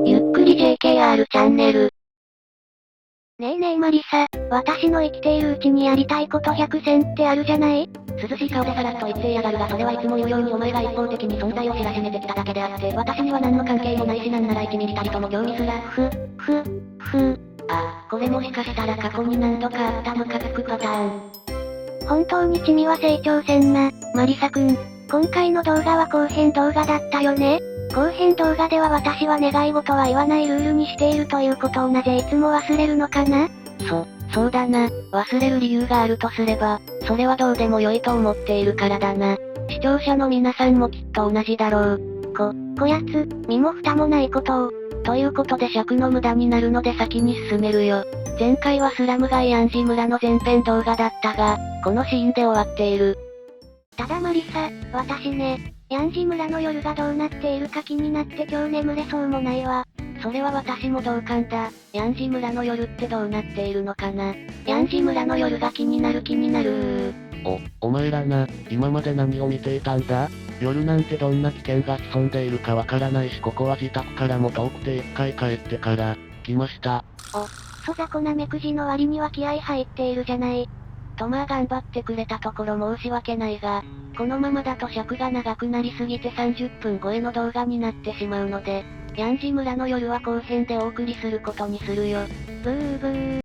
ゆっくり JKR チャンネル。ねえねえマリサ、私の生きているうちにやりたいこと100選ってあるじゃない？涼しい顔でさらっと言ってやがるが、それはいつも言うようにお前が一方的に存在を知らしめてきただけであって、私には何の関係もないし、なんなら1ミリたりとも興味すら。あ、これもしかしたら過去に何度かあったムカつくパターン。本当に君は成長せんな、マリサくん。今回の動画は後編動画だったよね？後編動画では私は願い事は言わないルールにしているということをなぜいつも忘れるのかな？そうだな。忘れる理由があるとすれば、それはどうでも良いと思っているからだな。視聴者の皆さんもきっと同じだろう。こやつ、身も蓋もないことを。ということで尺の無駄になるので先に進めるよ。前回はスラム街ヤンジ村の前編動画だったが、このシーンで終わっている。ただマリサ、私ね、ヤンジ村の夜がどうなっているか気になって今日眠れそうもないわ。それは私も同感だ。ヤンジ村の夜ってどうなっているのかな。ヤンジ村の夜が気になる。お前らな、今まで何を見ていたんだ？夜なんてどんな危険が潜んでいるかわからないし、ここは自宅からも遠くて一回帰ってから、来ました。そざこな目くじの割には気合入っているじゃない。とまあ頑張ってくれたところ申し訳ないが、このままだと尺が長くなりすぎて30分超えの動画になってしまうので、ヤンジ村の夜は後編でお送りすることにするよ。ブー。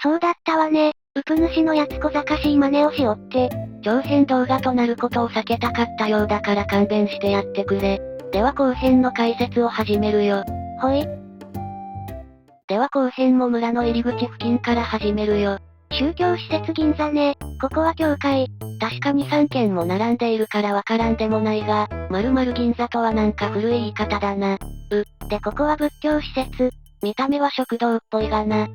そうだったわね。うぷ主のやつ小賢しい真似をしおって。長編動画となることを避けたかったようだから勘弁してやってくれ。では後編の解説を始めるよ。ほい。では後編も村の入り口付近から始めるよ。宗教施設銀座ね。ここは教会。確かに3軒も並んでいるからわからんでもないが、〇〇銀座とはなんか古い言い方だな。でここは仏教施設。見た目は食堂っぽいがな。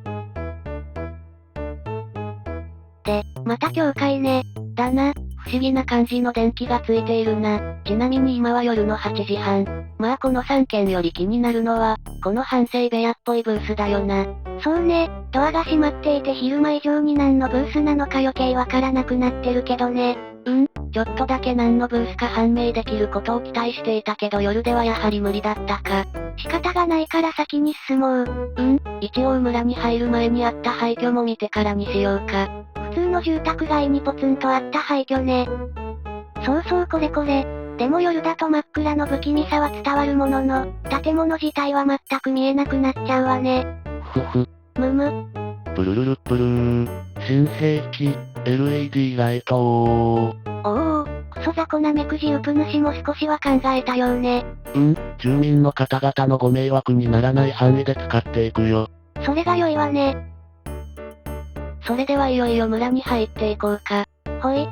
で、また教会ね。だな、不思議な感じの電気がついているな。ちなみに今は夜の8時半。まあこの3軒より気になるのは、この反省部屋っぽいブースだよな。そうね、ドアが閉まっていて昼間以上に何のブースなのか余計わからなくなってるけどね。ちょっとだけ何のブースか判明できることを期待していたけど夜ではやはり無理だったか。仕方がないから先に進もう。一応村に入る前にあった廃墟も見てからにしようか。普通の住宅街にポツンとあった廃墟ね。そうこれ。でも夜だと真っ暗の不気味さは伝わるものの、建物自体は全く見えなくなっちゃうわね。プルルルプルー。新兵器、LED ライトクソ雑魚なめくじうぷ主も少しは考えたようね。住民の方々のご迷惑にならない範囲で使っていくよ。それが良いわね。それではいよいよ村に入っていこうか。ほい。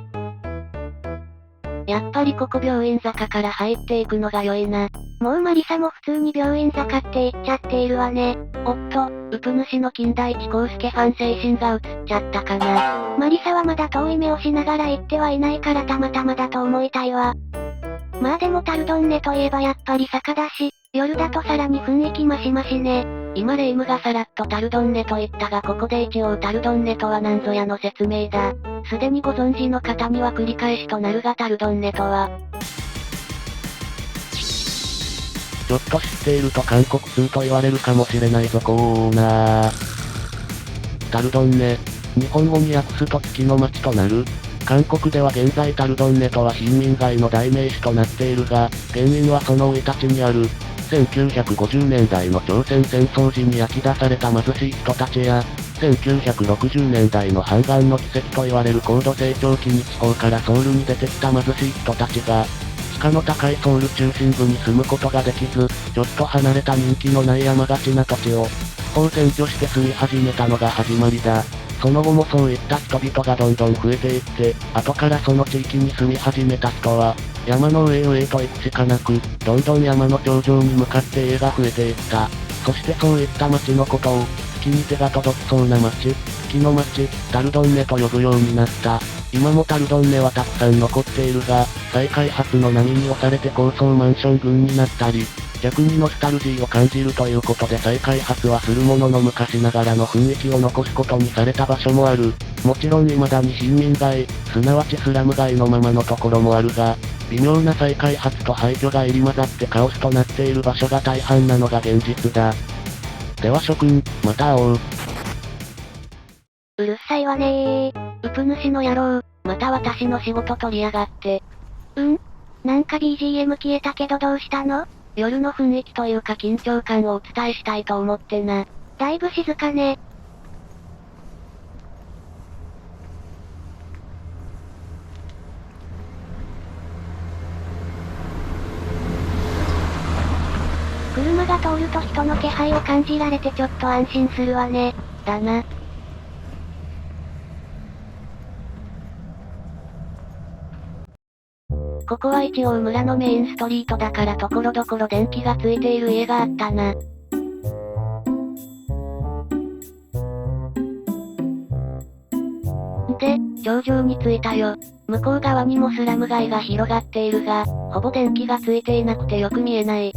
やっぱりここ病院坂から入っていくのが良いな。もうマリサも普通に病院坂って言っちゃっているわね。おっと、うぷ主の金田一耕助ファン精神が映っちゃったかな。マリサはまだ遠い目をしながら言ってはいないからたまたまだと思いたいわ。まあでもタルドンネといえばやっぱり坂だし、夜だとさらに雰囲気マシマシね。今レイムがさらっとタルドンネと言ったがここで一応タルドンネとは何ぞやの説明だ。すでにご存知の方には繰り返しとなるがタルドンネとは。ちょっと知っていると韓国通と言われるかもしれないぞコーナー。タルドンネ。日本語に訳すと月の町となる。韓国では現在タルドンネとは貧民街の代名詞となっているが、原因はその生い立ちにある。1950年代の朝鮮戦争時に焼き出された貧しい人たちや、1960年代の反岸の奇跡と言われる高度成長期に地方からソウルに出てきた貧しい人たちが、地価の高いソウル中心部に住むことができず、ちょっと離れた人気のない山がちな土地を、不法占拠して住み始めたのが始まりだ。その後もそういった人々がどんどん増えていって、後からその地域に住み始めた人は、山の上へと行くしかなく、どんどん山の頂上に向かって家が増えていった。そしてそういった町のことを、月に手が届きそうな町、月の町、タルドンネと呼ぶようになった。今もタルドンネはたくさん残っているが、再開発の波に押されて高層マンション群になったり、逆にノスタルジーを感じるということで再開発はするものの昔ながらの雰囲気を残すことにされた場所もある。もちろん未だに貧民街、すなわちスラム街のままのところもあるが、微妙な再開発と廃墟が入り混ざってカオスとなっている場所が大半なのが現実だ。では諸君、また会おう。うるさいわねー。うぷ主の野郎、また私の仕事取りやがって。なんか BGM 消えたけどどうしたの？夜の雰囲気というか緊張感をお伝えしたいと思ってな。だいぶ静かね。車が通ると人の気配を感じられてちょっと安心するわね。だな。ここは一応村のメインストリートだから所々電気がついている家があったな。で、頂上に着いたよ。向こう側にもスラム街が広がっているが、ほぼ電気がついていなくてよく見えない。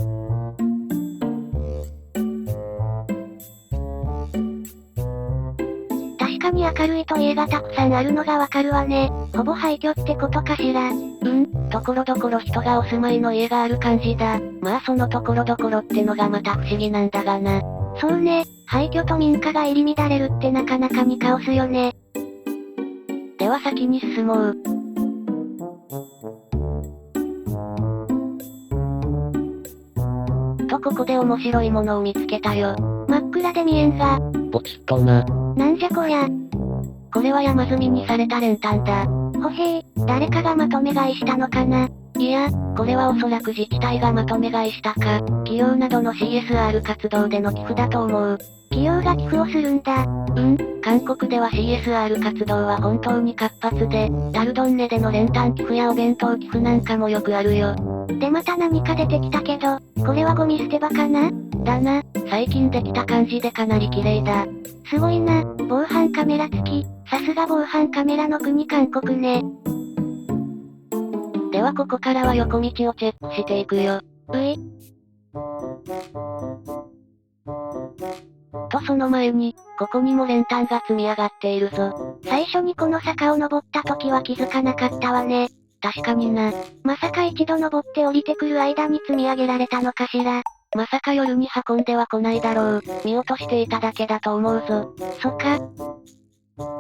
確かに明るいと家がたくさんあるのがわかるわね。ほぼ廃墟ってことかしら。所々人がお住まいの家がある感じだ。まあその所々ってのがまた不思議なんだがな。そうね、廃墟と民家が入り乱れるってなかなかにカオスよね。では先に進もう。とここで面白いものを見つけたよ。真っ暗で見えんが。ポチッとな。なんじゃこりゃ。これは山積みにされた練炭だ。ほへー、誰かがまとめ買いしたのかな。いや、これはおそらく自治体がまとめ買いしたか、企業などの CSR 活動での寄付だと思う。企業が寄付をするんだ。韓国では CSR 活動は本当に活発で、タルドンネでの練炭寄付やお弁当寄付なんかもよくあるよ。でまた何か出てきたけど、これはゴミ捨て場かな？だな、最近できた感じでかなり綺麗だ。すごいな、防犯カメラ付き。さすが防犯カメラの国韓国ね。ではここからは横道をチェックしていくよ。とその前に、ここにも練炭が積み上がっているぞ。最初にこの坂を登った時は気づかなかったわね。確かにな。まさか一度登って降りてくる間に積み上げられたのかしら。まさか夜に運んでは来ないだろう。見落としていただけだと思うぞ。そっか。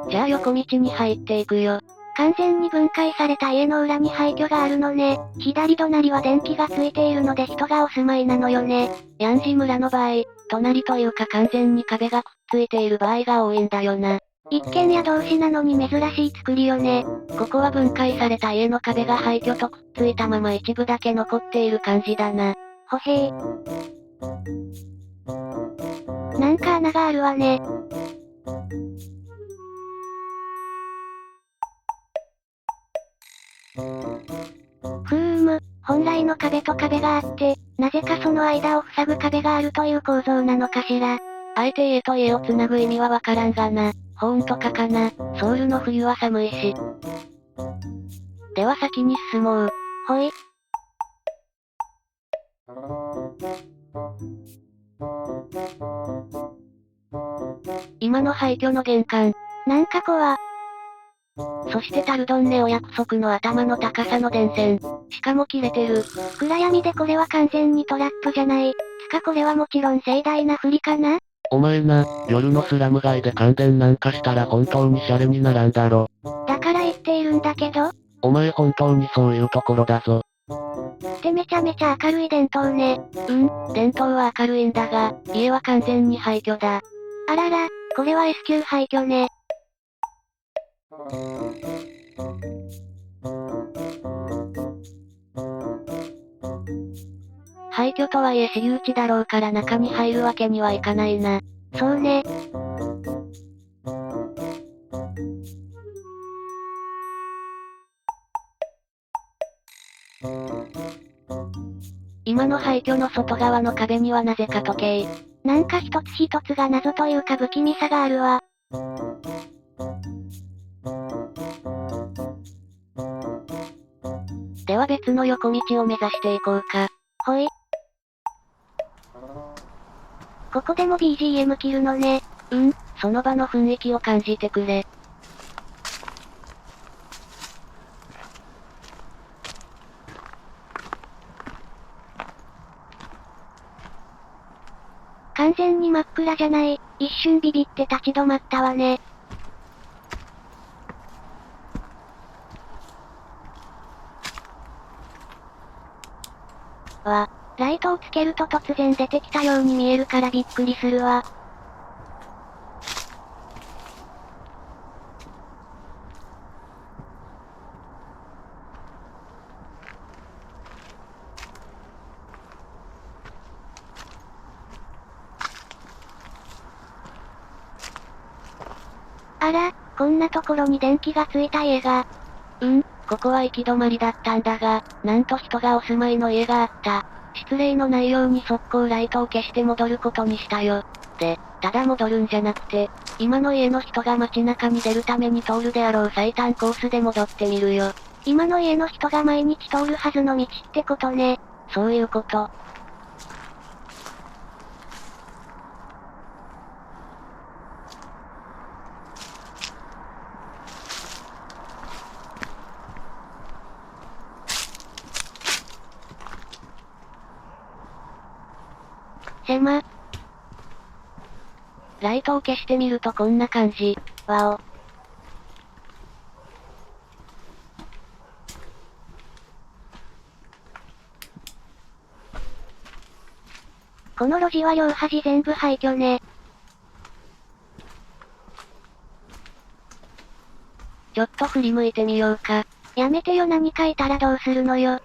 じゃあ横道に入っていくよ。完全に分解された家の裏に廃墟があるのね。左隣は電気がついているので人がお住まいなのよね。ヤンジ村の場合、隣というか完全に壁がくっついている場合が多いんだよな。一軒家同士なのに珍しい作りよね。ここは分解された家の壁が廃墟とくっついたまま一部だけ残っている感じだな。ほへー。なんか穴があるわね。本来の壁と壁があって、なぜかその間を塞ぐ壁があるという構造なのかしら。あえて家と家をつなぐ意味はわからんがな。保温とかかな。ソウルの冬は寒いし。では先に進もう。ほい。今の廃墟の玄関。なんか怖。そしてタルドンネお約束の頭の高さの電線。しかも切れてる。暗闇でこれは完全にトラップじゃない。つかこれはもちろん盛大な振りかな？お前な、夜のスラム街で感電なんかしたら本当にシャレにならんだろ。だから言っているんだけど。お前本当にそういうところだぞ。ってめちゃめちゃ明るい電灯ね。電灯は明るいんだが、家は完全に廃墟だ。あらら、これは S 級廃墟ね。廃墟とはいえ私有地だろうから中に入るわけにはいかないな。そうね。今の廃墟の外側の壁にはなぜか時計。なんか一つ一つが謎というか不気味さがあるわ。では別の横道を目指していこうか。ほい。ここでも BGM 切るのね。その場の雰囲気を感じてくれ。完全に真っ暗じゃない。一瞬ビビって立ち止まったわね。ライトをつけると突然出てきたように見えるからびっくりするわ。あら、こんなところに電気がついた家が。ここは行き止まりだったんだが、なんと人がお住まいの家があった。失礼のないように速攻ライトを消して戻ることにしたよ。で、ただ戻るんじゃなくて、今の家の人が街中に出るために通るであろう最短コースで戻ってみるよ。今の家の人が毎日通るはずの道ってことね。そういうこと。ライトを消してみるとこんな感じ。わお。この路地は両端全部廃墟ね。ちょっと振り向いてみようか。やめてよ、何かいたらどうするのよ。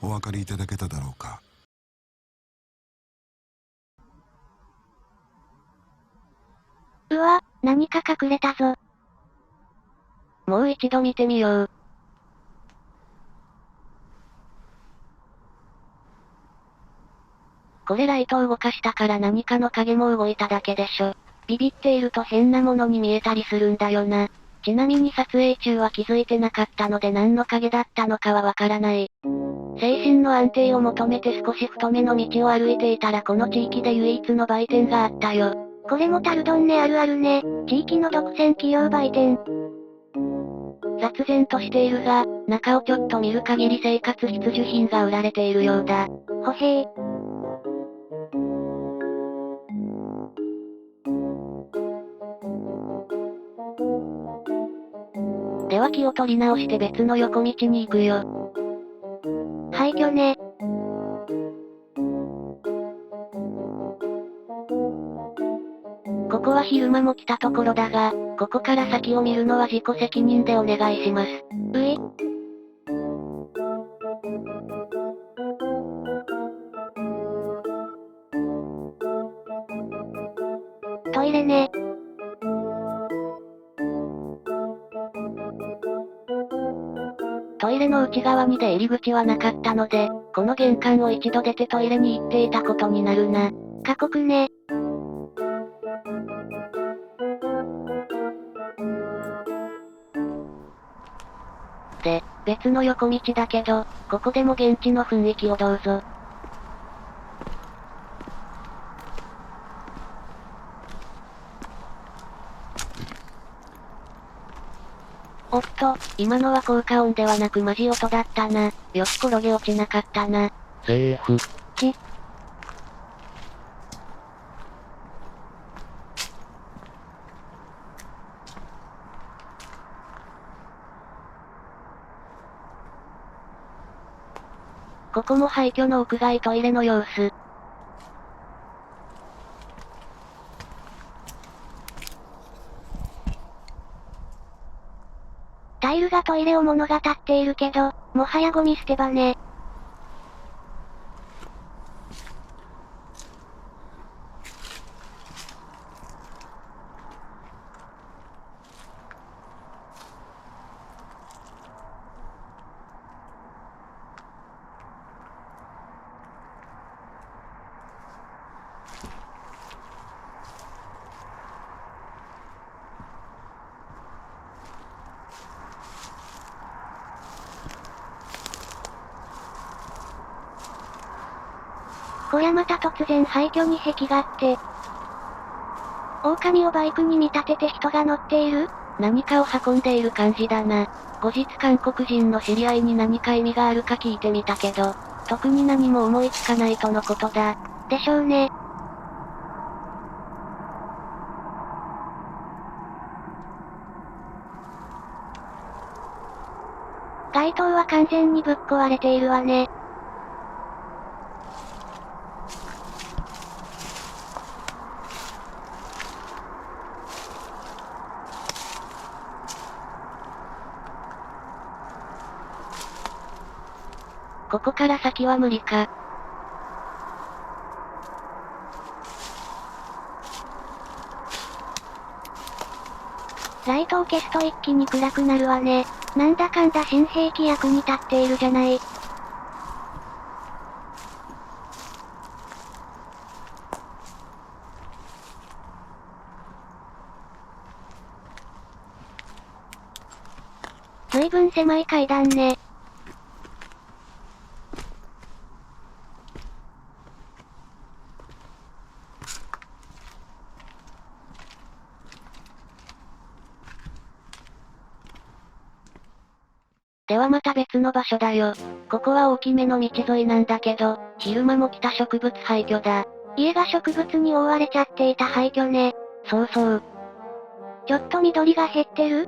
お分かりいただけただろうか。うわ、何か隠れたぞ。もう一度見てみよう。これライトを動かしたから何かの影も動いただけでしょ。ビビっていると変なものに見えたりするんだよな。ちなみに撮影中は気づいてなかったので何の影だったのかはわからない。精神の安定を求めて少し太めの道を歩いていたらこの地域で唯一の売店があったよ。これもタルドンネあるあるね。地域の独占企業売店。雑然としているが、中をちょっと見る限り生活必需品が売られているようだ。ほへー。では気を取り直して別の横道に行くよ。廃墟ね。ここは昼間も来たところだが、ここから先を見るのは自己責任でお願いします。トイレね。トイレの内側に出入り口はなかったので、この玄関を一度出てトイレに行っていたことになるな。過酷ね。で、別の横道だけど、ここでも現地の雰囲気をどうぞ。おっと、今のは効果音ではなくマジ音だったな。よし転げ落ちなかったな。セーフ。ここも廃墟の屋外トイレの様子。タイルがトイレを物語っているけど、もはやゴミ捨て場ね。こりゃまた突然廃墟に壁があって。狼をバイクに見立てて人が乗っている？何かを運んでいる感じだな。後日韓国人の知り合いに何か意味があるか聞いてみたけど、特に何も思いつかないとのことだ。でしょうね。街灯は完全にぶっ壊れているわね。ここから先は無理か。ライトを消すと一気に暗くなるわね。なんだかんだ新兵器役に立っているじゃない。ずいぶん狭い階段ね。ではまた別の場所だよ。ここは大きめの道沿いなんだけど、昼間も来た植物廃墟だ。家が植物に覆われちゃっていた廃墟ね。そうそう。ちょっと緑が減ってる？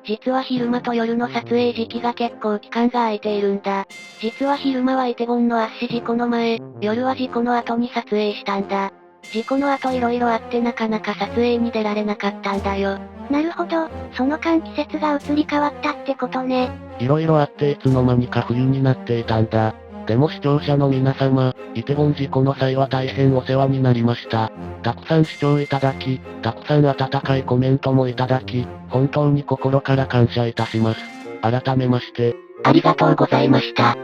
実は昼間と夜の撮影時期が結構期間が空いているんだ。実は昼間はイテウォンの圧死事故の前、夜は事故の後に撮影したんだ。事故の後色々あってなかなか撮影に出られなかったんだよ。なるほど、その間季節が移り変わったってことね。色々あっていつの間にか冬になっていたんだ。でも視聴者の皆様、イテウォン事故の際は大変お世話になりました。たくさん視聴いただき、たくさん温かいコメントもいただき、本当に心から感謝いたします。改めまして、ありがとうございました。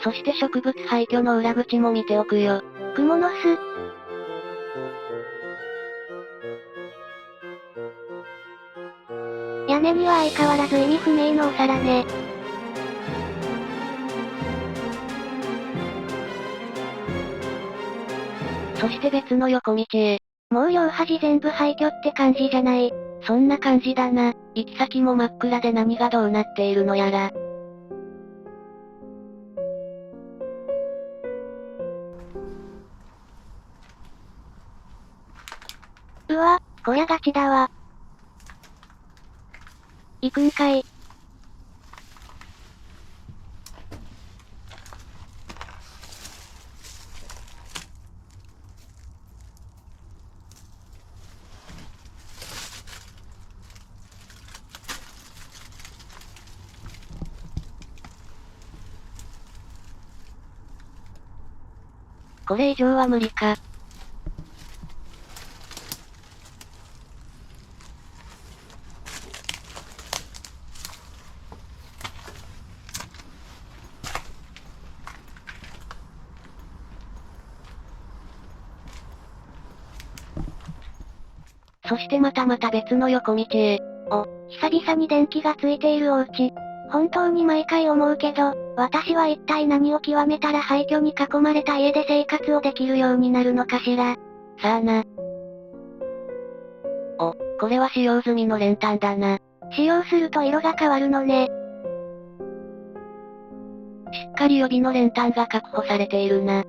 そして植物廃墟の裏口も見ておくよ。蜘蛛の巣。屋根には相変わらず意味不明のお皿ね。そして別の横道へ。もう両端全部廃墟って感じじゃない。そんな感じだな。行き先も真っ暗で何がどうなっているのやら。うわ、小屋ガチだわ。行くんかい。これ以上は無理か。そしてまた別の横道へ。久々に電気がついているお家。本当に毎回思うけど、私は一体何を極めたら廃墟に囲まれた家で生活をできるようになるのかしら。さあな。これは使用済みの練炭だな。使用すると色が変わるのね。しっかり予備の練炭が確保されているな。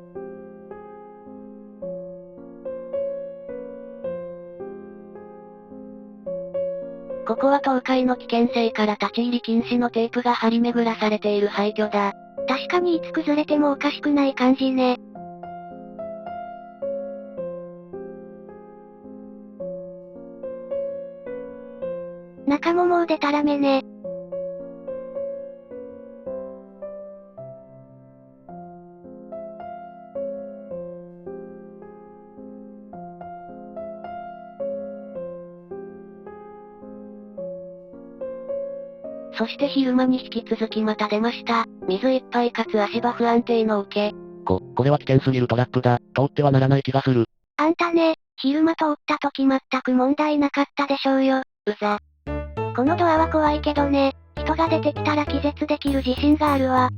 ここは倒壊の危険性から立ち入り禁止のテープが張り巡らされている廃墟だ。確かにいつ崩れてもおかしくない感じね。中ももうでたらめね。そして昼間に引き続きまた出ました。水いっぱいかつ足場不安定の受け。これは危険すぎるトラップだ。通ってはならない気がする。あんたね、昼間通った時全く問題なかったでしょうよ。うざ。このドアは怖いけどね、人が出てきたら気絶できる自信があるわ。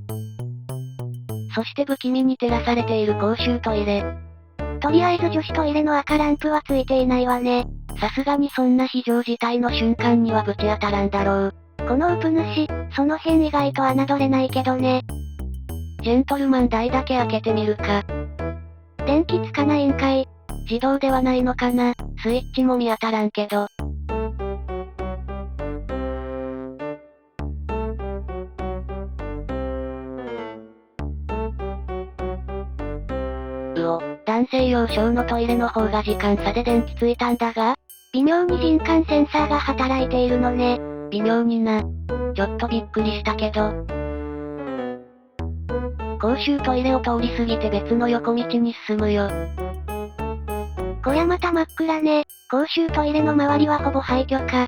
そして不気味に照らされている公衆トイレ。とりあえず女子トイレの赤ランプはついていないわね。さすがにそんな非常事態の瞬間にはぶち当たらんだろう。このウプ主、その辺意外と侮れないけどね。ジェントルマン台だけ開けてみるか。電気つかないんかい。自動ではないのかな。スイッチも見当たらんけど。男性用小のトイレの方が時間差で電気ついたんだが、微妙に人感センサーが働いているのね。微妙にな。ちょっとびっくりしたけど。公衆トイレを通り過ぎて別の横道に進むよ。こりゃまた真っ暗ね。公衆トイレの周りはほぼ廃墟か。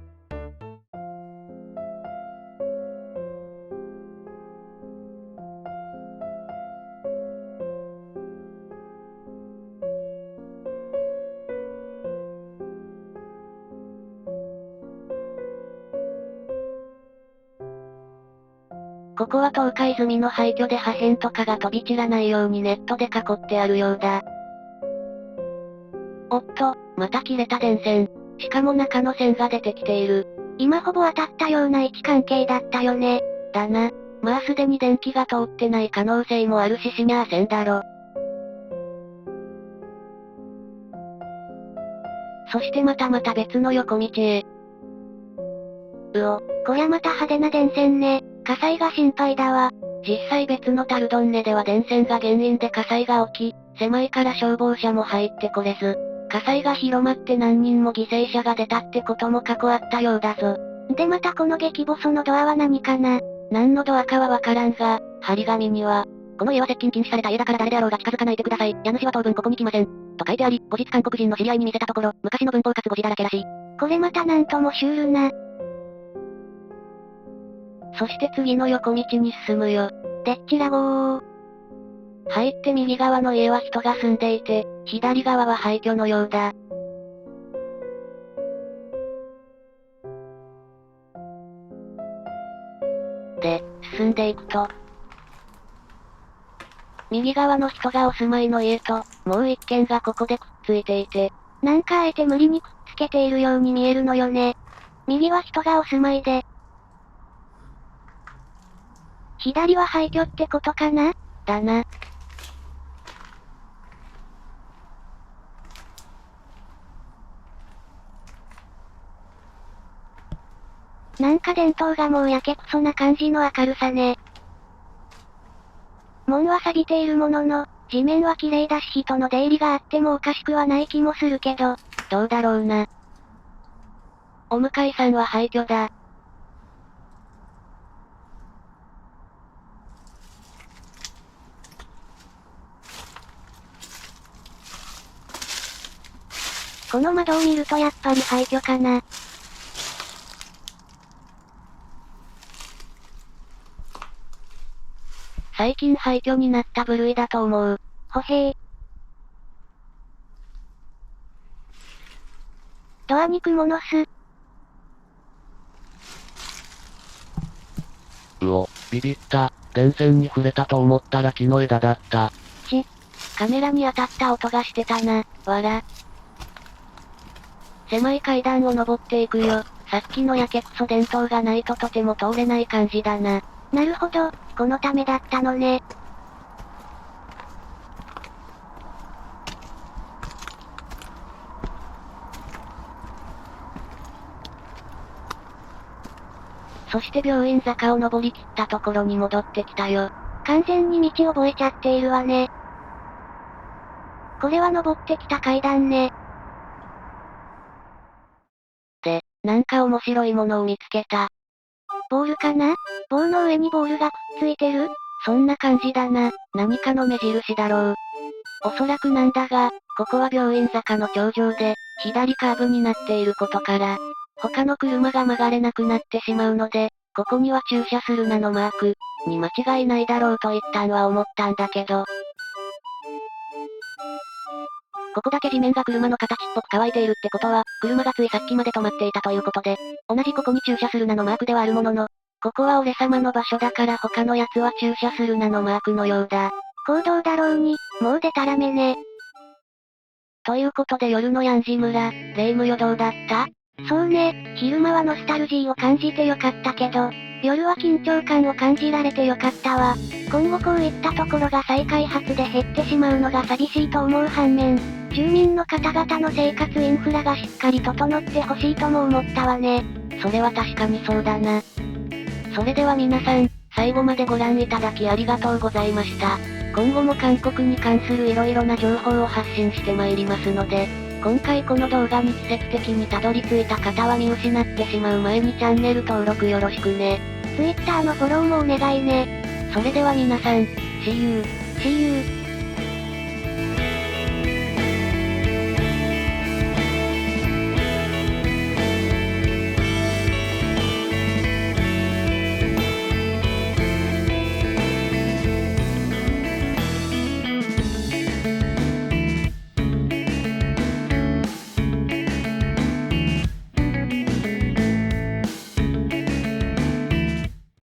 ここは倒壊済みの廃墟で破片とかが飛び散らないようにネットで囲ってあるようだ。おっと、また切れた電線。しかも中の線が出てきている。今ほぼ当たったような位置関係だったよね。だな。まあすでに電気が通ってない可能性もあるししにゃあせんだろ。そしてまた別の横道へ。こりゃまた派手な電線ね。火災が心配だわ。実際別のタルドンネでは電線が原因で火災が起き、狭いから消防車も入ってこれず、火災が広まって何人も犠牲者が出たってことも過去あったようだぞ。でまたこの激細のドアは何かな。何のドアかはわからんが、張り紙には、この家は接近禁止された家だから誰であろうが近づかないでください。家主は当分ここに来ません。と書いてあり、後日韓国人の知り合いに見せたところ、昔の文法活語字だらけらしい。これまたなんともシュールな。そして次の横道に進むよ。でっちらごー。入って右側の家は人が住んでいて、左側は廃墟のようだ。で、進んでいくと、右側の人がお住まいの家と、もう一軒がここでくっついていて、なんかあえて無理にくっつけているように見えるのよね。右は人がお住まいで、左は廃墟ってことかな？だな。なんか電灯がもうやけくそな感じの明るさね。門は錆びているものの、地面は綺麗だし人の出入りがあってもおかしくはない気もするけど。どうだろうな。お向かいさんは廃墟だ。この窓を見るとやっぱり廃墟かな。最近廃墟になった部類だと思う。ほへー。ドアに蜘蛛の巣。ビビった。電線に触れたと思ったら木の枝だった。カメラに当たった音がしてたな、わら。狭い階段を登っていくよ。さっきのやけくそ電灯がないととても通れない感じだな。なるほど、このためだったのね。そして病院坂を登り切ったところに戻ってきたよ。完全に道覚えちゃっているわね。これは登ってきた階段ね。で、なんか面白いものを見つけた。ボールかな？棒の上にボールがくっついてる？そんな感じだな。何かの目印だろう。おそらくなんだが、ここは病院坂の頂上で、左カーブになっていることから、他の車が曲がれなくなってしまうので、ここには駐車するなのマーク、に間違いないだろうと一旦は思ったんだけど。ここだけ地面が車の形っぽく乾いているってことは、車がついさっきまで止まっていたということで、同じここに駐車するなのマークではあるものの、ここは俺様の場所だから他のやつは駐車するなのマークのようだ。公道だろうに、もうでたらめね。ということで夜のヤンジ村、霊夢よどうだった？そうね、昼間はノスタルジーを感じてよかったけど、夜は緊張感を感じられてよかったわ。今後こういったところが再開発で減ってしまうのが寂しいと思う反面、住民の方々の生活インフラがしっかり整ってほしいとも思ったわね。それは確かにそうだな。それでは皆さん、最後までご覧いただきありがとうございました。今後も韓国に関する色々な情報を発信してまいりますので、今回この動画に奇跡的にたどり着いた方は見失ってしまう前にチャンネル登録よろしくね。Twitter のフォローもお願いね。それでは皆さん、See you!